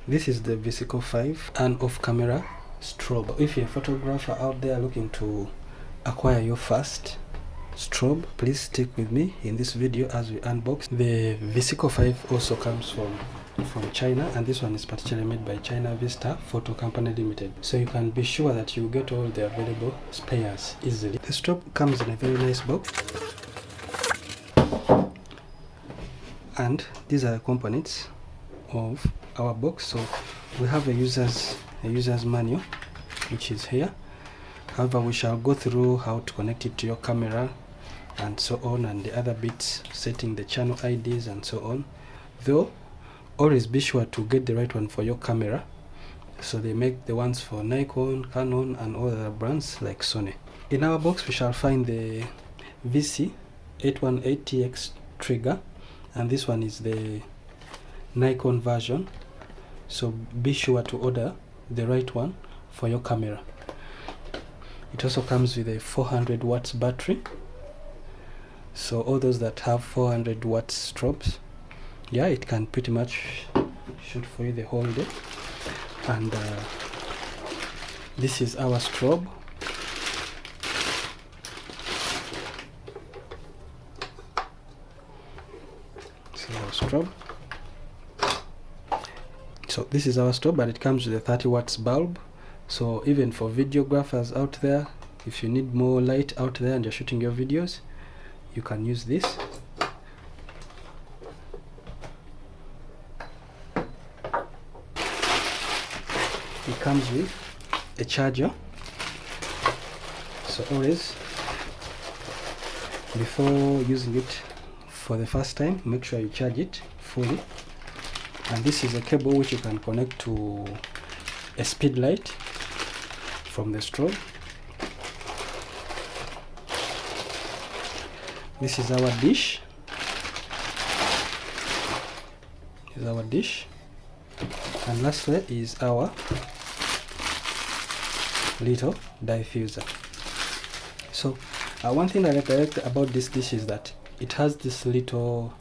This is the Visico 5 and off camera strobe. If you're a photographer out there looking to acquire your first strobe, please stick with me in this video as we unbox. The Visico 5 also comes from China, and this one is particularly made by China Vista Photo Company Limited, so you can be sure that you get all the available spares easily. The strobe comes in a very nice box, and these are the components of our box. So we have a user's manual, which is here. However, we shall go through how to connect it to your camera and so on, and the other bits, setting the channel IDs and so on. Though always be sure to get the right one for your camera. So they make the ones for Nikon, Canon and all other brands like Sony. In our box we shall find the VC818TX trigger, and this one is the Nikon version, so be sure to order the right one for your camera. It also comes with a 400 watts battery, so all those that have 400 watts strobes, yeah, it can pretty much shoot for you the whole day. And this is our strobe. So this is our strobe, but it comes with a 30 watts bulb. So even for videographers out there, if you need more light out there and you're shooting your videos, you can use this. It comes with a charger, so always before using it for the first time, make sure you charge it fully. And this is a cable which you can connect to a speed light from the strobe. This is our dish. And lastly is our little diffuser. So one thing I like about this dish is that it has this little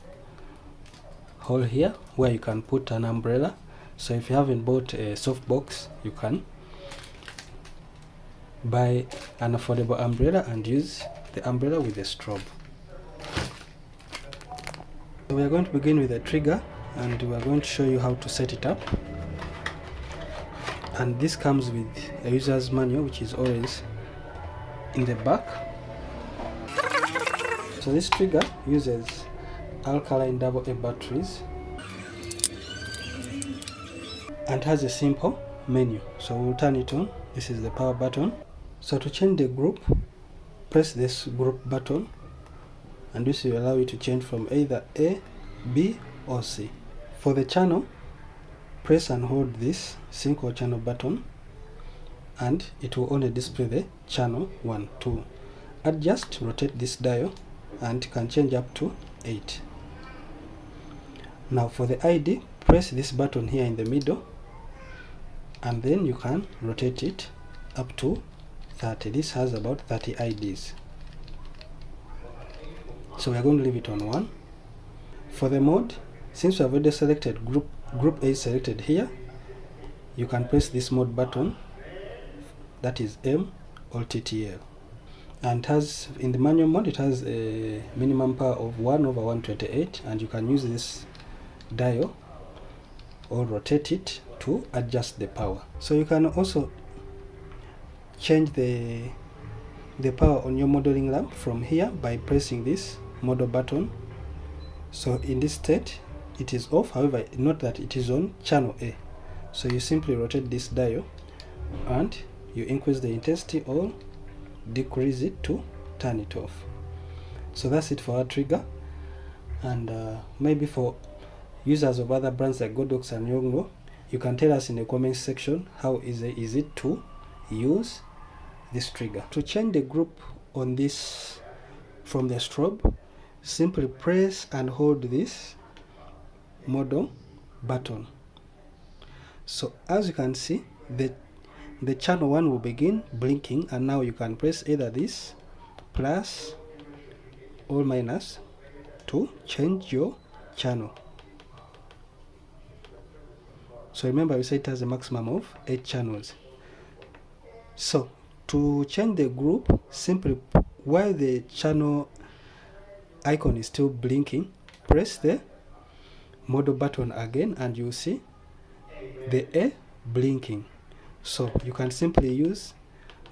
hole here where you can put an umbrella. So if you haven't bought a soft box, you can buy an affordable umbrella and use the umbrella with the strobe. So we are going to begin with the trigger, and we are going to show you how to set it up. And this comes with a user's manual, which is always in the back. So this trigger uses alkaline AA batteries and has a simple menu. So we'll turn it on. This is the power button. So to change the group, press this group button, and this will allow you to change from either A, B or C. For the channel, press and hold this single channel button, and it will only display the channel 1, 2. Adjust, rotate this dial, and you can change up to 8. Now for the ID, press this button here in the middle, and then you can rotate it up to 30. This has about 30 IDs. So we are going to leave it on 1. For the mode, since we have already selected group A selected here, you can press this mode button, that is M or TTL. And has, in the manual mode, it has a minimum power of 1/128, and you can use this dial or rotate it to adjust the power. So you can also change the power on your modeling lamp from here by pressing this model button. So in this state it is off, however note that it is on channel A. So you simply rotate this dial and you increase the intensity or decrease it to turn it off. So that's it for our trigger. And maybe for users of other brands like Godox and Yongno, you can tell us in the comment section how easy is it to use this trigger. To change the group on this from the strobe, simply press and hold this model button. So as you can see, the channel 1 will begin blinking, and now you can press either this plus or minus to change your channel. So remember we said it has a maximum of 8 channels. So to change the group, simply while the channel icon is still blinking, press the model button again and you'll see the A blinking. So you can simply use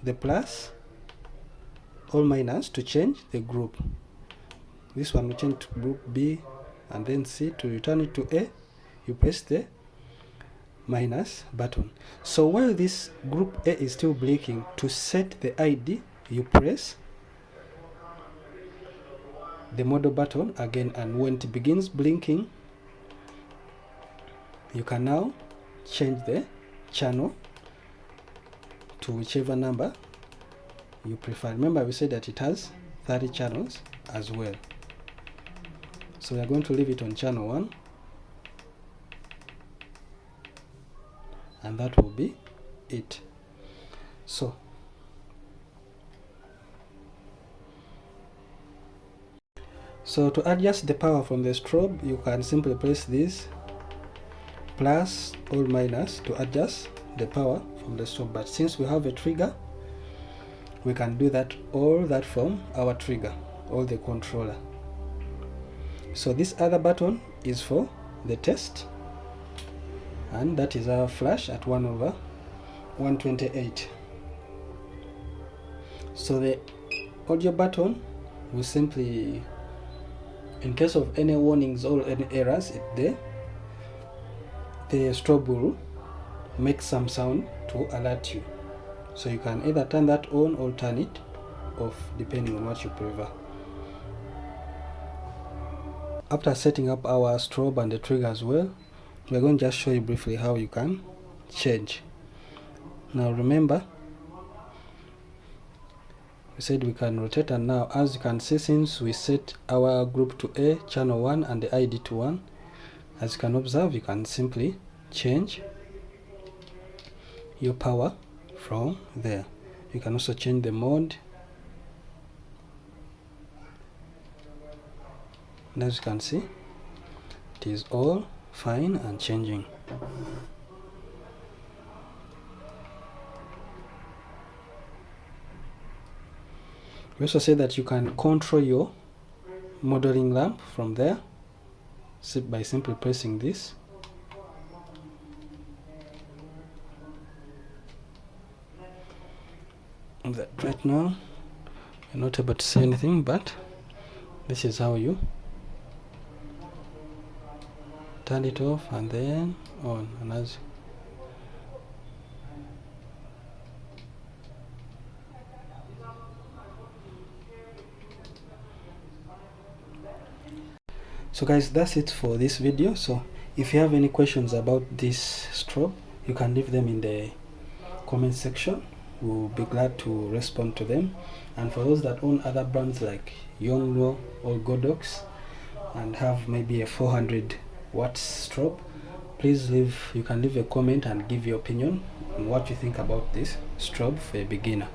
the plus or minus to change the group. This one will change to group B, and then C. To return it to A, you press the minus button. So while this group A is still blinking, to set the ID, you press the model button again, and when it begins blinking, you can now change the channel to whichever number you prefer. Remember we said that it has 30 channels as well. So we are going to leave it on channel 1, and that will be it. So to adjust the power from the strobe, you can simply press this plus or minus to adjust the power from the strobe. But since we have a trigger, we can do that from our trigger or the controller. So this other button is for the test, and that is our flash at 1/128. So the audio button will simply, in case of any warnings or any errors, the strobe will make some sound to alert you. So you can either turn that on or turn it off depending on what you prefer. After setting up our strobe and the trigger as well, we're going to just show you briefly how you can change. Now remember, we said we can rotate, and now as you can see, since we set our group to A, channel 1, and the ID to 1, as you can observe, you can simply change your power from there. You can also change the mode, and as you can see, it is all fine and changing. We also say that you can control your modeling lamp from there by simply pressing this. Right now you're not able to see anything, but this is how you turn it off and then on. And as so guys, that's it for this video. So if you have any questions about this strobe, you can leave them in the comment section. We'll be glad to respond to them. And for those that own other brands like Yongnuo or Godox and have maybe a 400 watts strobe, please you can leave a comment and give your opinion on what you think about this strobe for a beginner.